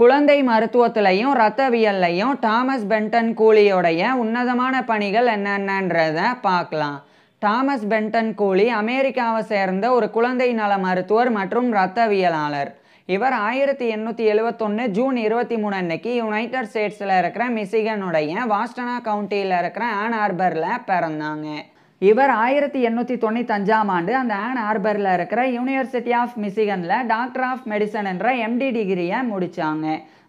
குழந்தை மருத்துவத்திலையும் இரத்தவியல்லையும் Thomas Ben 10 கூலியோடைய உன்னதமான பணிகள் என்னென்னன்றத பார்க்கலாம். தாமஸ் பென்டன் கூலி அமெரிக்காவை சேர்ந்த ஒரு குழந்தை நல மருத்துவர் மற்றும் இரத்தவியலாளர். இவர் 1871 ஜூன் 23 அன்னைக்கு யுனைடெட் ஸ்டேட்ஸில் இருக்கிற மிசிகனுடைய வாஸ்டனா கவுண்டியில் இருக்கிற ஆன் ஆர்பரில் பிறந்தாங்க. இவர் 1895ஆம் ஆண்டு அந்த ஆன் ஆர்பரில் இருக்கிற யூனிவர்சிட்டி ஆஃப் மிசிகனில் டாக்டர் ஆஃப் மெடிசன் என்ற எம்டி டிகிரியை முடித்தாங்க.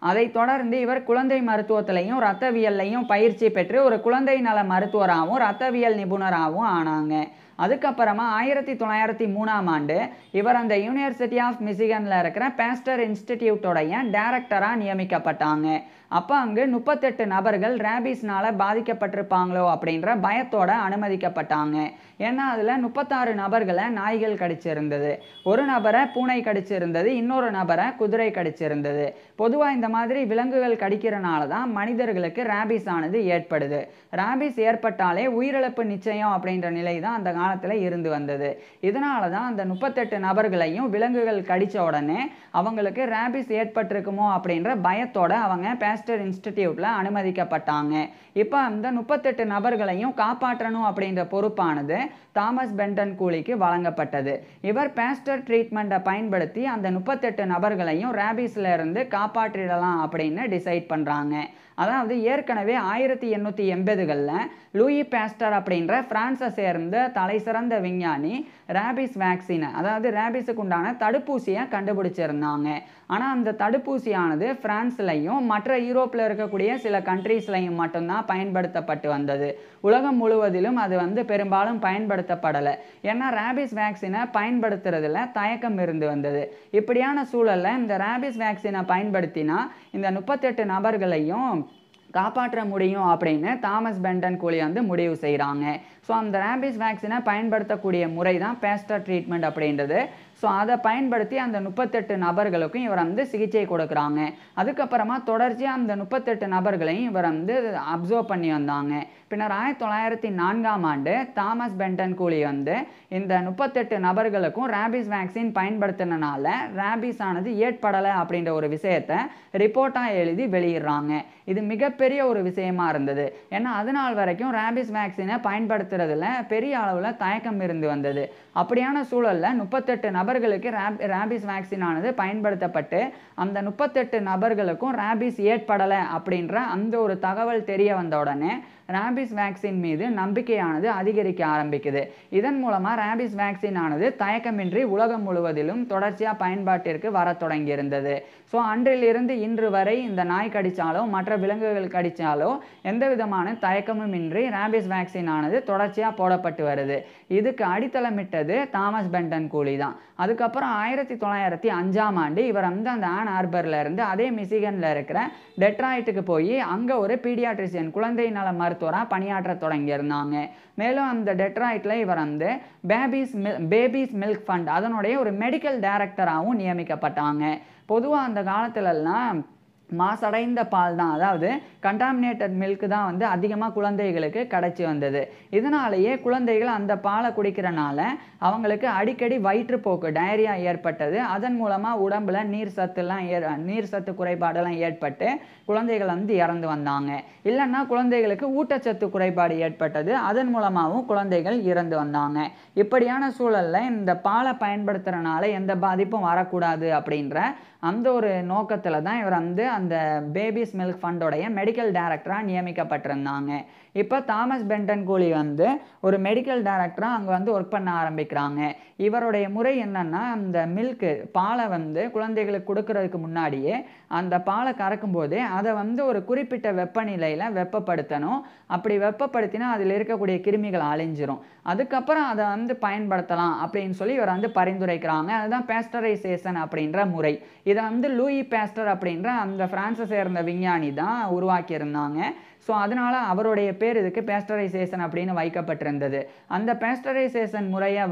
அதைத் தொடர்ந்து இவர் குழந்தை மருத்துவத்திலையும் இரத்தவியல்லையும் பயிற்சி பெற்று ஒரு குழந்தை நல மருத்துவராகவும் இரத்தவியல் நிபுணராகவும் ஆனாங்க. அதுக்கப்புறமா 1903ஆம் ஆண்டு இவர் அந்த யூனிவர்சிட்டி ஆஃப் மிசிகனில் இருக்கிற பாஸ்டர் இன்ஸ்டிடியூட்டோடைய டைரக்டராக நியமிக்கப்பட்டாங்க. அப்போ அங்கு 38 நபர்கள் ரேபிஸ்னால் பாதிக்கப்பட்டிருப்பாங்களோ அப்படின்ற பயத்தோடு அனுமதிக்கப்பட்டாங்க. ஏன்னா அதில் 36 நபர்களை நாய்கள் கடிச்சிருந்தது, ஒரு நபரை பூனை கடிச்சிருந்தது, இன்னொரு நபரை குதிரை கடிச்சிருந்தது. பொதுவாக இந்த மாதிரி விலங்குகள் கடிக்கிறனால தான் மனிதர்களுக்கு ரேபிஸ் ஆனது ஏற்படுது. ரேபிஸ் ஏற்பட்டாலே உயிரிழப்பு நிச்சயம் அப்படின்ற நிலை தான் அந்த காலத்தில் இருந்து வந்தது. இதனால தான் அந்த 38 நபர்களையும் விலங்குகள் கடித்த உடனே அவங்களுக்கு ரேபிஸ் ஏற்பட்டிருக்குமோ அப்படின்ற பயத்தோட அவங்க பாஸ்டர் இன்ஸ்டிடியூட்டில் அனுமதிக்கப்பட்டாங்க. இப்போ அந்த 38 நபர்களையும் காப்பாற்றணும் அப்படின்ற பொறுப்பானது தாமஸ் பென்டன் கூலிக்கு வழங்கப்பட்டது. இவர் பாஸ்டர் ட்ரீட்மெண்ட்டை பயன்படுத்தி அந்த 38 நபர்களையும் ரேபிஸ்ல இருந்து காப்பாற்றிடலாம் அப்படின்னு டிசைட் பண்ணுறாங்க. அதாவது ஏற்கனவே 1880களில் லூயி பாஸ்டர் அப்படின்ற பிரான்ஸை சேர்ந்த தலை சிறந்த விஞ்ஞானி ரேபிஸ் வேக்சினை, அதாவது ரேபிஸுக்கு உண்டான தடுப்பூசியை கண்டுபிடிச்சிருந்தாங்க. ஆனால் அந்த தடுப்பூசியானது பிரான்ஸ்லையும் மற்ற யூரோப்பில் இருக்கக்கூடிய சில கண்ட்ரீஸ்லையும் மட்டும்தான் பயன்படுத்தப்பட்டு வந்தது. உலகம் முழுவதிலும் அது பெரும்பாலும் பயன்படுத்தப்படலை. ஏன்னா ரேபிஸ் வேக்சினை பயன்படுத்துறதுல தயக்கம் இருந்து வந்தது. இப்படியான சூழலில் இந்த ரேபிஸ் வேக்சினை பயன்படுத்தினா இந்த 38 நபர்களையும் காப்பாற்ற முடியும் அப்படின்னு தாமஸ் பென்டன் கூலி முடிவு செய்கிறாங்க. ஸோ அந்த ரேபிஸ் வேக்சினை பயன்படுத்தக்கூடிய முறை தான் பாஸ்டர் ட்ரீட்மெண்ட் அப்படின்றது. ஸோ அதை பயன்படுத்தி அந்த 38 நபர்களுக்கும் இவர் சிகிச்சை கொடுக்குறாங்க. அதுக்கப்புறமா தொடர்ச்சியாக அந்த 38 நபர்களையும் இவர் அப்சர்வ் பண்ணி வந்தாங்க. பின்னர் 1904ஆம் ஆண்டு தாமஸ் பென்டன் கூலி இந்த 38 நபர்களுக்கும் ரேபிஸ் வேக்சின் பயன்படுத்தினால ரேபிஸ் ஆனது ஏற்படலை அப்படின்ற ஒரு விஷயத்தை ரிப்போர்ட்டாக எழுதி வெளியிடுறாங்க. இது மிகப்பெரிய ஒரு விஷயமா இருந்தது. ஏன்னா அதனால் வரைக்கும் ரேபிஸ் வேக்சினை பயன்படுத்துறதுல பெரிய அளவில் தயக்கம் இருந்து வந்தது. அப்படியான சூழலில் 38 நபர்களுக்கு ரேபிஸ் வேக்சின் ஆனது பயன்படுத்தப்பட்டு அந்த 38 நபர்களுக்கும் ரேபிஸ் ஏற்படலை அப்படின்ற அந்த ஒரு தகவல் தெரிய வந்த உடனே ரேபிஸ் வேக்சின் மீது நம்பிக்கையானது அதிகரிக்க ஆரம்பிக்குது. இதன் மூலமாக ரேபிஸ் வேக்சின் ஆனது தயக்கமின்றி உலகம் முழுவதிலும் தொடர்ச்சியாக பயன்பாட்டிற்கு வர தொடங்கி இருந்தது. ஸோ அன்றிலிருந்து இன்று வரை இந்த நாய் கடித்தாலோ மற்ற விலங்குகள் கடித்தாலோ எந்த விதமான தயக்கமும் இன்றி ரேபிஸ் வேக்சின் ஆனது தொடர்ச்சியாக போடப்பட்டு வருது. இதுக்கு அடித்தளமிட்டது தாமஸ் பென்டன் கூலி தான். அதுக்கப்புறம் 1905ஆம் ஆண்டு இவர் அந்த ஆன் ஆர்பரில் இருந்து அதே மிசிகனில் இருக்கிற டெட்ராய்ட்டுக்கு போய் அங்கே ஒரு பீடியாட்ரிஷியன் குழந்தை நல மருத்துவராக பணியாற்ற தொடங்கியிருந்தாங்க. மேலும் அந்த டெட்ராய்ட்டில் இவர் பேபிஸ் மில்க் ஃபண்ட் அதனுடைய ஒரு மெடிக்கல் டைரக்டராகவும் நியமிக்கப்பட்டாங்க. பொதுவாக அந்த காலத்துலலாம் மாசடைந்த பால் தான், அதாவது கண்டாமினேட்டட் மில்க் தான் அதிகமாக குழந்தைகளுக்கு கிடைச்சி வந்தது. இதனாலேயே குழந்தைகள் அந்த பாலை குடிக்கிறனால அவங்களுக்கு அடிக்கடி வயிற்றுப்போக்கு டயரியா ஏற்பட்டது. அதன் மூலமாக உடம்புல நீர் சத்து குறைபாடெல்லாம் ஏற்பட்டு குழந்தைகள் இறந்து வந்தாங்க. இல்லைன்னா குழந்தைகளுக்கு ஊட்டச்சத்து குறைபாடு ஏற்பட்டது. அதன் மூலமாகவும் குழந்தைகள் இறந்து வந்தாங்க. இப்படியான சூழலில் இந்த பாலை பயன்படுத்துறதுனால எந்த பாதிப்பும் வரக்கூடாது அப்படின்ற அந்த ஒரு நோக்கத்தில் தான் இவர் அந்த பேபிஸ் மில்க் ஃபண்டோடைய மெடிக்கல் டைரக்டராக நியமிக்கப்பட்டிருந்தாங்க. இப்போ தாமஸ் பென்டன் கூலி ஒரு மெடிக்கல் டைரக்டராக அங்கே ஒர்க் பண்ண ஆரம்பிக்கிறாங்க. இவருடைய முறை என்னன்னா, அந்த மில்க்கு பாலை குழந்தைகளுக்கு கொடுக்கறதுக்கு முன்னாடியே அந்த பாலை கறக்கும் போதே அதை ஒரு குறிப்பிட்ட வெப்பநிலையில் வெப்பப்படுத்தணும். அப்படி வெப்பப்படுத்தினா அதில் இருக்கக்கூடிய கிருமிகள் அழிஞ்சிரும். அதுக்கப்புறம் அதை பயன்படுத்தலாம் அப்படின்னு சொல்லி இவர் பரிந்துரைக்கிறாங்க. அதுதான் பேஸ்டரைசேஷன் அப்படின்ற முறை. இதை லூயி பாஸ்டர் அப்படின்ற அந்த பிரான்ஸை சேர்ந்த விஞ்ஞானி தான் உருவாக்கியிருந்தாங்க. ஸோ அதனால அவருடைய பேர் இதுக்கு பேஸ்டரைசேஷன் அப்படின்னு வைக்கப்பட்டிருந்தது. அந்த பேஸ்டரைசேஷன் முறையை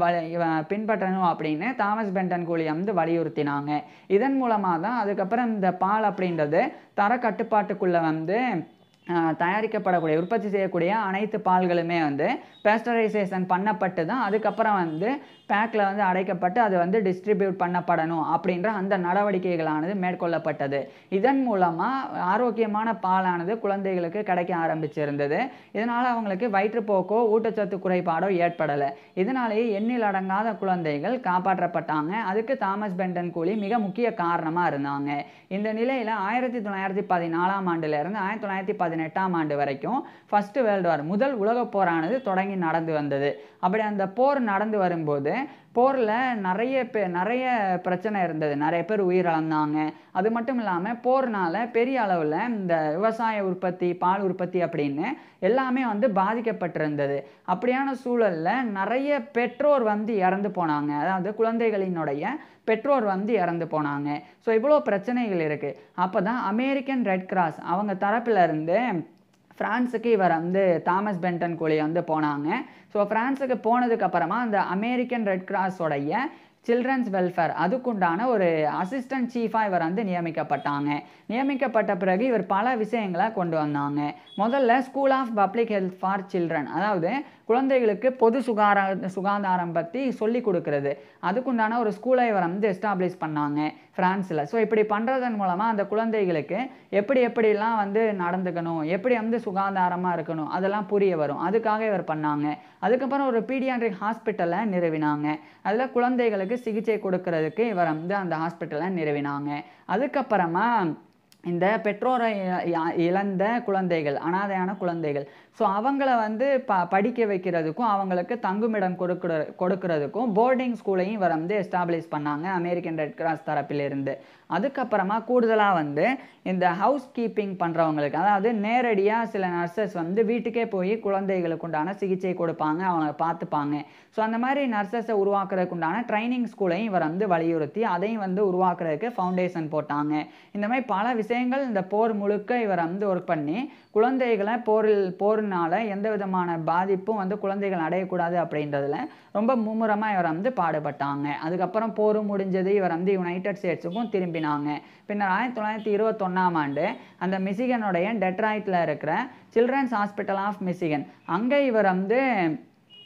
பின்பற்றணும் அப்படின்னு தாமஸ் பென்டன் கூலி வலியுறுத்தினாங்க. இதன் மூலமாக தான் அதுக்கப்புறம் இந்த பால் அப்படின்றது தர கட்டுப்பாட்டுக்குள்ளே தயாரிக்கப்படக்கூடிய உற்பத்தி செய்யக்கூடிய அனைத்து பால்களுமே வந்து பேஸ்டரைசேஷன் பண்ணப்பட்டு தான் அதுக்கப்புறம் வந்து பேக்கில் வந்து அடைக்கப்பட்டு அது வந்து டிஸ்ட்ரிபியூட் பண்ணப்படணும் அப்படின்ற அந்த நடவடிக்கைகளானது மேற்கொள்ளப்பட்டது. இதன் மூலமாக ஆரோக்கியமான பாலானது குழந்தைகளுக்கு கிடைக்க ஆரம்பிச்சிருந்தது. இதனால் அவங்களுக்கு வயிற்றுப்போக்கோ ஊட்டச்சத்து குறைபாடோ ஏற்படலை. இதனாலேயே எண்ணில் அடங்காத குழந்தைகள் காப்பாற்றப்பட்டாங்க. அதுக்கு தாமஸ் பென்டன் கூலி மிக முக்கிய காரணமாக இருந்தாங்க. இந்த நிலையில் 1914ஆம் ஆண்டிலிருந்து 1918ஆம் ஆண்டு வரைக்கும் ஃபர்ஸ்ட் வேர்ல்டு வார் முதல் உலகப் போரானது தொடங்கி நடந்து வந்தது. அப்படி அந்த போர் நடந்து வரும்போது போரில் நிறைய பிரச்சனை இருந்தது. நிறைய பேர் உயிரிழந்தாங்க. அது மட்டும் இல்லாமல் போர்னால் பெரிய அளவில் இந்த விவசாய உற்பத்தி பால் உற்பத்தி அப்படின்னு எல்லாமே வந்து பாதிக்கப்பட்டிருந்தது. அப்படியான சூழலில் நிறைய பெற்றோர் வந்து இறந்து போனாங்க. அதாவது குழந்தைகளினுடைய பெற்றோர் வந்து இறந்து போனாங்க. ஸோ இவ்வளோ பிரச்சனைகள் இருக்குது. அப்போ தான் அமெரிக்கன் ரெட் கிராஸ் அவங்க தரப்பிலிருந்து ஃப்ரான்ஸுக்கு இவர் வந்து தாமஸ் பென்டன் கூலி வந்து போனாங்க. ஸோ ஃப்ரான்ஸுக்கு போனதுக்கப்புறமா அந்த அமெரிக்கன் ரெட் கிராஸோடைய சில்ட்ரன்ஸ் வெல்ஃபேர் அதுக்குண்டான ஒரு அசிஸ்டன்ட் சீஃபாக இவர் வந்து நியமிக்கப்பட்டாங்க. நியமிக்கப்பட்ட பிறகு இவர் பல விஷயங்களை கொண்டு வந்தாங்க. முதல்ல school of public health for children, அதாவது குழந்தைகளுக்கு பொது சுகாதாரம் பற்றி சொல்லி கொடுக்கறது, அதுக்குண்டான ஒரு ஸ்கூலை இவர் வந்து எஸ்டாப்ளிஷ் பண்ணாங்க ஃப்ரான்ஸில். ஸோ இப்படி பண்ணுறதன் மூலமாக அந்த குழந்தைகளுக்கு எப்படிலாம் வந்து நடந்துக்கணும், எப்படி வந்து சுகாதாரமாக இருக்கணும் அதெல்லாம் புரிய வரும். அதுக்காக இவர் பண்ணாங்க. அதுக்கப்புறம் ஒரு பீடியாட்ரிக் ஹாஸ்பிட்டலை நிறுவினாங்க. அதில் குழந்தைகளுக்கு சிகிச்சை கொடுக்கறதுக்கு இவர் வந்து அந்த ஹாஸ்பிட்டலை நிறுவினாங்க. அதுக்கப்புறமா இந்த பெற்றோரை இழந்த குழந்தைகள், அனாதையான குழந்தைகள், ஸோ அவங்கள வந்து படிக்க வைக்கிறதுக்கும் அவங்களுக்கு தங்குமிடம் கொடுக்கறதுக்கும் போர்டிங் ஸ்கூலையும் இவர் வந்து எஸ்டாப்ளிஷ் பண்ணாங்க அமெரிக்கன் ரெட் கிராஸ் தரப்பிலிருந்து. அதுக்கப்புறமா கூடுதலாக வந்து இந்த ஹவுஸ் கீப்பிங் பண்ணுறவங்களுக்கு, அதாவது நேரடியாக சில நர்சஸ் வந்து வீட்டுக்கே போய் குழந்தைகளுக்கு உண்டான சிகிச்சை கொடுப்பாங்க, அவங்க பார்த்துப்பாங்க. ஸோ அந்த மாதிரி நர்சஸை உருவாக்குறதுக்கு உண்டான ட்ரைனிங் ஸ்கூலையும் இவர் வந்து வலியுறுத்தி அதையும் வந்து உருவாக்குறதுக்கு ஃபவுண்டேஷன் போட்டாங்க. இந்த மாதிரி பல விஷயங்கள் இந்த போர் முழுக்க இவர் வந்து ஒர்க் பண்ணி குழந்தைகளை போரினால எந்த விதமான பாதிப்பும் வந்து குழந்தைகள் அடையக்கூடாது அப்படின்றதுல ரொம்ப மும்முரமாக இவர் வந்து பாடுபட்டாங்க. அதுக்கப்புறம் போரும் முடிஞ்சது. இவர் வந்து யுனைடெட் ஸ்டேட்ஸுக்கும் திரும்பினாங்க. பின்னர் 1921ஆம் ஆண்டு அந்த மிசிகனுடைய டெட்ராய்டில் இருக்கிற சில்ட்ரன்ஸ் ஹாஸ்பிட்டல் ஆஃப் மிசிகன் அங்கே இவர் வந்து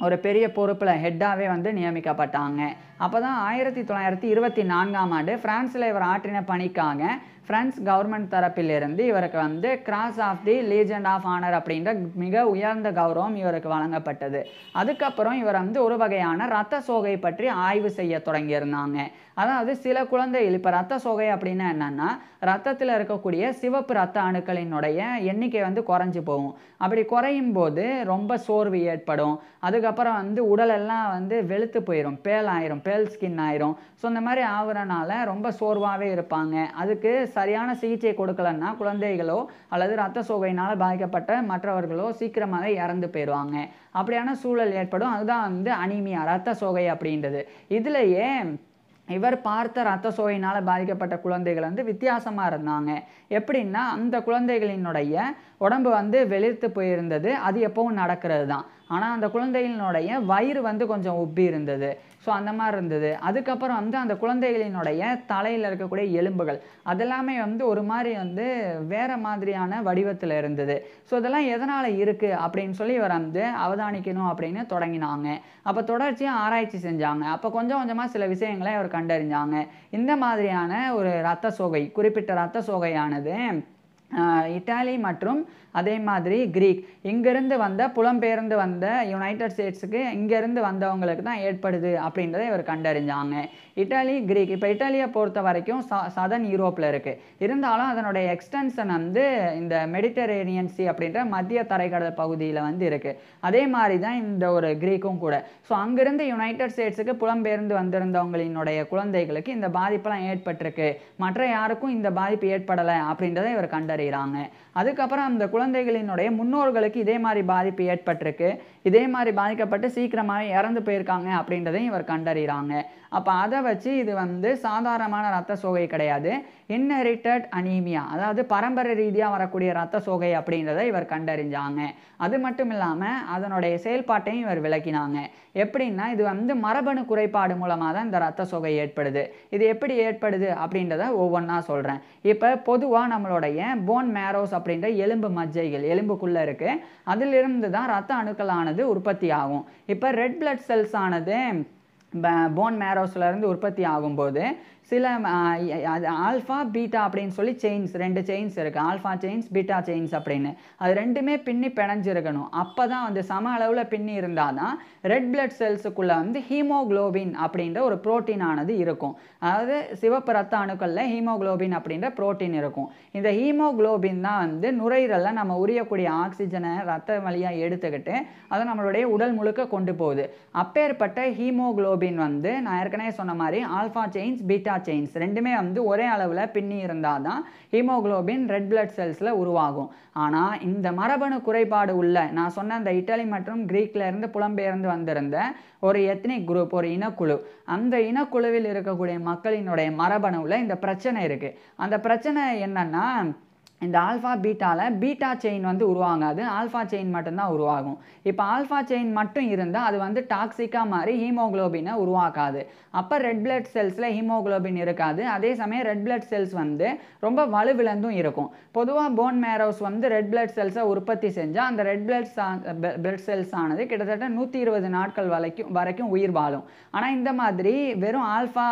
ஒரு பெரிய பொறுப்பில் ஹெட்டாகவே வந்து நியமிக்கப்பட்டாங்க. அப்போ தான் 1924ஆம் ஆண்டு ஃப்ரான்ஸில் இவர் ஆற்றின பணிக்காக ஃப்ரான்ஸ் கவர்மெண்ட் தரப்பிலிருந்து இவருக்கு வந்து cross of the legend of honour அப்படின்ற மிக உயர்ந்த கௌரவம் இவருக்கு வழங்கப்பட்டது. அதுக்கப்புறம் இவர் வந்து ஒரு வகையான இரத்த சோகை பற்றி ஆய்வு செய்ய தொடங்கியிருந்தாங்க. அதாவது சில குழந்தைகள், இப்போ இரத்த சோகை அப்படின்னா என்னென்னா ரத்தத்தில் இருக்கக்கூடிய சிவப்பு இரத்த அணுக்களினுடைய எண்ணிக்கை வந்து குறைஞ்சி போகும். அப்படி குறையும் போது ரொம்ப சோர்வு ஏற்படும். அதுக்கப்புறம் வந்து உடலெல்லாம் வந்து வெளுத்து போயிடும், பேல் ஸ்கின் ஆயிரும். ஸோ இந்த மாதிரி ஆகுறனால ரொம்ப சோர்வாகவே இருப்பாங்க. அதுக்கு சரியான சிகிச்சை கொடுக்கலன்னா குழந்தைகளோ அல்லது இரத்த சோகையினால் பாதிக்கப்பட்ட மற்றவர்களோ சீக்கிரமாக இறந்து போயிடுவாங்க. அப்படியான சூழல் ஏற்படும். அதுதான் வந்து அனீமியா, இரத்த சோகை அப்படின்றது. இதுலேயே இவர் பார்த்த இரத்த சோகையினால் பாதிக்கப்பட்ட குழந்தைகள் வந்து வித்தியாசமாக இருந்தாங்க. எப்படின்னா அந்த குழந்தைகளினுடைய உடம்பு வந்து வெளிர்த்து போயிருந்தது. அது எப்பவும் நடக்கிறது தான். ஆனால் அந்த குழந்தைகளினுடைய வயிறு வந்து கொஞ்சம் உப்பி இருந்தது. ஸோ அந்த மாதிரி இருந்தது. அதுக்கப்புறம் வந்து அந்த குழந்தைகளினுடைய தலையில் இருக்கக்கூடிய எலும்புகள் அதெல்லாமே வந்து ஒரு மாதிரி வந்து வேறு மாதிரியான வடிவத்தில் இருந்தது. ஸோ இதெல்லாம் எதனால் இருக்குது அப்படின்னு சொல்லி இவர் வந்து அவதானிக்கணும் அப்படின்னு தொடங்கினாங்க. அப்போ தொடர்ச்சியாக ஆராய்ச்சி செஞ்சாங்க. அப்போ கொஞ்சம் கொஞ்சமாக சில விஷயங்களை அவர் கண்டறிஞ்சாங்க. இந்த மாதிரியான ஒரு இரத்த சோகை, குறிப்பிட்ட இரத்த சோகையானது இட்டாலி மற்றும் அதே மாதிரி கிரீக் இங்கேருந்து வந்த புலம்பெயர்ந்து வந்த யுனைடெட் ஸ்டேட்ஸுக்கு இங்கேருந்து வந்தவங்களுக்கு தான் ஏற்படுது அப்படின்றத இவர் கண்டறிஞ்சாங்க. இட்டாலி, கிரீக், இப்போ இட்டாலியை பொறுத்த வரைக்கும் சதர்ன் யூரோப்பில் இருக்குது. இருந்தாலும் அதனுடைய எக்ஸ்டென்ஷன் வந்து இந்த மெடிட்டரேனியன் சி அப்படின்ற மத்திய தரைக்கடல் பகுதியில் வந்து இருக்குது. அதே மாதிரி தான் இந்த ஒரு கிரீக்கும் கூட. ஸோ அங்கேருந்து யுனைடெட் ஸ்டேட்ஸுக்கு புலம்பெயர்ந்து வந்திருந்தவங்களினுடைய குழந்தைகளுக்கு இந்த பாதிப்பெல்லாம் ஏற்பட்டிருக்கு, மற்ற யாருக்கும் இந்த பாதிப்பு ஏற்படலை அப்படின்றத இவர் கண்டறிகிறாங்க. அதுக்கப்புறம் அந்த குழந்தைகளினுடைய முன்னோர்களுக்கு இதே மாதிரி பாதிப்பு ஏற்பட்டிருக்கு, இதே மாதிரி பாதிக்கப்பட்டு சீக்கிரமாக இறந்து போயிருக்காங்க அப்படின்றதையும் இவர் கண்டறிகிறாங்க. அப்போ அதை வச்சு இது வந்து சாதாரணமான ரத்த சோகை கிடையாது, இன்ஹெரிட்டட் அனீமியா, அதாவது பரம்பரை ரீதியாக வரக்கூடிய ரத்த சோகை அப்படின்றத இவர் கண்டறிஞ்சாங்க. அது மட்டும் இல்லாமல் அதனுடைய செயல்பாட்டையும் இவர் விளக்கினாங்க. எப்படின்னா இது வந்து மரபணு குறைபாடு மூலமாக தான் இந்த ரத்த சோகை ஏற்படுது. இது எப்படி ஏற்படுது அப்படின்றத ஒவ்வொன்றா சொல்கிறேன். இப்போ பொதுவாக நம்மளுடைய போன் மேரோஸ் அப்படின்ற எலும்பு மஜ்ஜைகள் எலும்புக்குள்ளே இருக்குது, அதிலிருந்து தான் ரத்த அணுக்களானது உற்பத்தி ஆகும். இப்போ ரெட் பிளட் செல்ஸ் ஆனது போன் மேரோஸ்லேருந்து உற்பத்தி ஆகும்போது சில ஆல்ஃபா பீட்டா அப்படின்னு சொல்லி செயின்ஸ் 2 செயின்ஸ் இருக்குது, ஆல்ஃபா செயின்ஸ் பீட்டா செயின்ஸ் அப்படின்னு. அது ரெண்டுமே பின்னி பிணைஞ்சிருக்கணும். அப்போ தான் வந்து சம அளவில் பின்னி இருந்தால் தான் ரெட் பிளட் செல்ஸுக்குள்ளே வந்து ஹீமோக்ளோபின் அப்படின்ற ஒரு புரோட்டீன் ஆனது இருக்கும். அதாவது சிவப்பு ரத்த அணுக்களில் ஹீமோக்ளோபின் அப்படின்ற புரோட்டீன் இருக்கும். இந்த ஹீமோக்ளோபின் தான் வந்து நுரையீரலில் நம்ம உரியக்கூடிய ஆக்சிஜனை ரத்த வழியாக எடுத்துக்கிட்டு அதை நம்மளுடைய உடல் முழுக்க கொண்டு போகுது. அப்பேற்பட்ட ஹீமோக்ளோபின் வந்து நான் ஏற்கனவே சொன்ன மாதிரி ஆல்ஃபா செயின்ஸ் பீட்டா செயின்ஸ் ரெண்டுமே வந்து ஒரே அளவில் பின்னி இருந்தால் தான் ஹீமோக்ளோபின் ரெட் பிளட் செல்ஸில் உருவாகும். ஆனால் இந்த மரபணு குறைபாடு உள்ள நான் சொன்ன அந்த இட்டலி மற்றும் கிரீக்ல இருந்து புலம்பெயர்ந்து வந்திருந்த ஒரு எத்னிக் குரூப், ஒரு இனக்குழு, அந்த இனக்குழுவில் இருக்கக்கூடிய மக்களினுடைய மரபணுவில் இந்த பிரச்சனை இருக்குது. அந்த பிரச்சனை என்னன்னா இந்த ஆல்ஃபா பீட்டாவில் பீட்டா செயின் வந்து உருவாகாது, ஆல்ஃபா செயின் மட்டும்தான் உருவாகும். இப்போ ஆல்ஃபா செயின் மட்டும் இருந்தால் அது வந்து டாக்ஸிக்காக மாதிரி ஹீமோக்ளோபினை உருவாக்காது. அப்போ ரெட் பிளட் செல்ஸில் ஹீமோக்ளோபின் இருக்காது. அதே சமயம் ரெட் பிளட் செல்ஸ் வந்து ரொம்ப வலுவிழந்தும் இருக்கும். பொதுவாக போன் மேரோஸ் வந்து ரெட் பிளட் செல்ஸை உற்பத்தி செஞ்சால் அந்த ரெட் பிளட் செல்ஸ் ஆனது கிட்டத்தட்ட 120 நாட்கள் வரைக்கும் உயிர் வாழும். ஆனால் இந்த மாதிரி வெறும் ஆல்ஃபா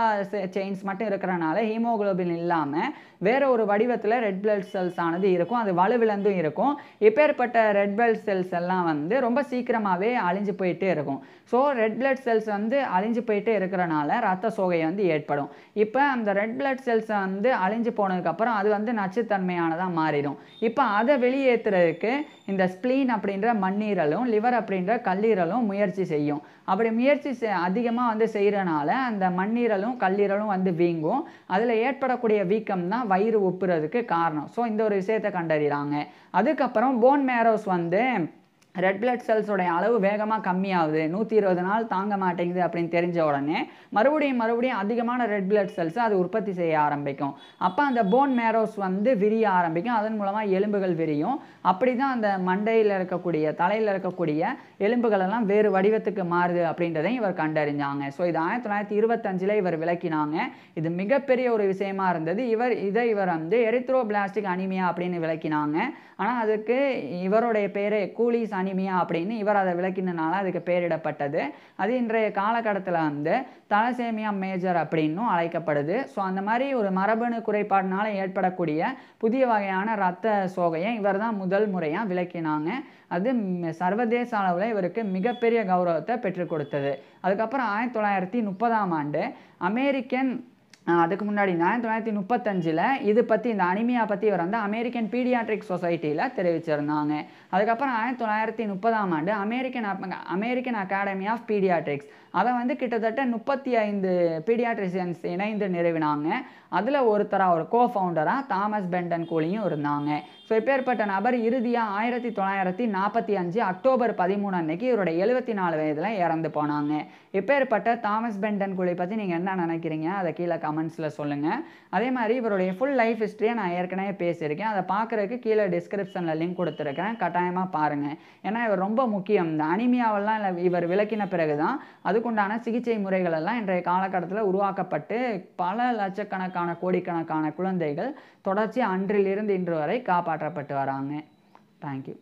செயின்ஸ் மட்டும் இருக்கிறனால ஹீமோக்ளோபின் இல்லாமல் வேற ஒரு வடிவத்தில் ரெட் பிளட் செல்ஸ் ஆனது இருக்கும், அது வலுவிழந்தும் இருக்கும். இப்பேற்பட்ட ரெட் பிளட் செல்ஸ் எல்லாம் வந்து ரொம்ப சீக்கிரமாகவே அழிஞ்சு போயிட்டே இருக்கும். ஸோ ரெட் பிளட் செல்ஸ் வந்து அழிஞ்சு போயிட்டே இருக்கிறனால ரத்த சோகை வந்து ஏற்படும். இப்போ அந்த ரெட் பிளட் செல்ஸை வந்து அழிஞ்சு போனதுக்கப்புறம் அது வந்து நச்சுத்தன்மையானதாக மாறிடும். இப்போ அதை வெளியேற்றுறதுக்கு இந்த ஸ்ப்ளீன் அப்படின்ற மண்ணீரலும் லிவர் அப்படின்ற கல்லீரலும் முயற்சி செய்யும். அப்படி முயற்சி அதிகமாக வந்து செய்கிறனால அந்த மண்ணீரலும் கல்லீரலும் வந்து வீங்கும். அதில் ஏற்படக்கூடிய வீக்கம் தான் வயிறு உப்புறதுக்கு காரணம். ஸோ இந்த ஒரு விஷயத்தை கண்டறிகிறாங்க. அதுக்கப்புறம் போன் மேரோஸ் வந்து ரெட் பிளட் செல்ஸோடைய அளவு வேகமாக கம்மியாகுது, 120 நாள் தாங்க மாட்டேங்குது அப்படின்னு தெரிஞ்ச உடனே மறுபடியும் அதிகமான ரெட் பிளட் செல்ஸ் அது உற்பத்தி செய்ய ஆரம்பிக்கும். அப்போ அந்த போன் மேரோஸ் வந்து விரிய ஆரம்பிக்கும், அதன் மூலமாக எலும்புகள் விரியும். அப்படி தான் அந்த மண்டையில் இருக்கக்கூடிய தலையில் இருக்கக்கூடிய எலும்புகள் எல்லாம் வேறு வடிவத்துக்கு மாறுது அப்படின்றதையும் இவர் கண்டறிஞ்சாங்க. ஸோ இது 1925 இவர் விளக்கினாங்க. இது மிகப்பெரிய ஒரு விஷயமா இருந்தது. இவர் வந்து எரித்ரோபிளாஸ்டிக் அனிமியா அப்படின்னு விளக்கினாங்க. ஆனால் அதுக்கு இவருடைய பேரே கூலிஸ் அனிமியா அப்படின்னு இவர் அதை விளக்கினால அதுக்கு பேரிடப்பட்டது. அது இன்றைய காலகட்டத்தில் வந்து தலசேமியா மேஜர் அப்படின்னும் அழைக்கப்படுது. ஸோ அந்த மாதிரி ஒரு மரபணு குறைபாடுனால ஏற்படக்கூடிய புதிய வகையான இரத்த சோகையை இவர் தான் முதல் முறையாக விளக்கினாங்க. அது சர்வதேச அளவில் இவருக்கு மிகப்பெரிய கௌரவத்தை பெற்றுக் கொடுத்தது. அதுக்கப்புறம் 1930ஆம் ஆண்டு அமெரிக்கன் அதுக்கு முன்னாடி 1935 இது பற்றி இந்த அனிமியா பற்றி இவர் வந்து அமெரிக்கன் பீடியாட்ரிக் சொசைட்டியில் தெரிவிச்சிருந்தாங்க. அதுக்கப்புறம் 1930ஆம் ஆண்டு அமெரிக்கன் அகாடமி ஆஃப் பீடியாட்ரிக்ஸ் அதை வந்து கிட்டத்தட்ட 35 பீடியாட்ரிஷியன்ஸ் இணைந்து நிறுவினாங்க. அதில் ஒருத்தராக ஒரு கோஃபவுண்டராக தாமஸ் பென்டன் கூலியும் இருந்தாங்க. ஸோ இப்பேற்பட்ட நபர் இறுதியாக 1945 அக்டோபர் 13 அன்னைக்கு இவருடைய 74 வயதில் இறந்து போனாங்க. இப்பேற்பட்ட தாமஸ் பென்டன் கூலி பற்றி நீங்கள் என்ன நினைக்கிறீங்க அதை கீழே கமெண்ட்ஸில் சொல்லுங்கள். அதே மாதிரி இவருடைய ஃபுல் லைஃப் ஹிஸ்ட்ரியை நான் ஏற்கனவே பேசியிருக்கேன். அதை பார்க்குறதுக்கு கீழே டிஸ்கிரிப்ஷனில் லிங்க் கொடுத்துருக்கேன், கட்டாயமாக பாருங்கள். ஏன்னா இவர் ரொம்ப முக்கியம். இந்த அனிமியாவெல்லாம் இவர் விளக்கின பிறகு தான் அதுக்குண்டான சிகிச்சை முறைகள் எல்லாம் இன்றைய காலகட்டத்தில் உருவாக்கப்பட்டு பல லட்சக்கணக்கான கோடிக்கணக்கான குழந்தைகள் தொடர்ச்சி அன்றிலிருந்து இன்று வரை காப்பாற்றப்பட்டு வராங்க. தேங்க்யூ.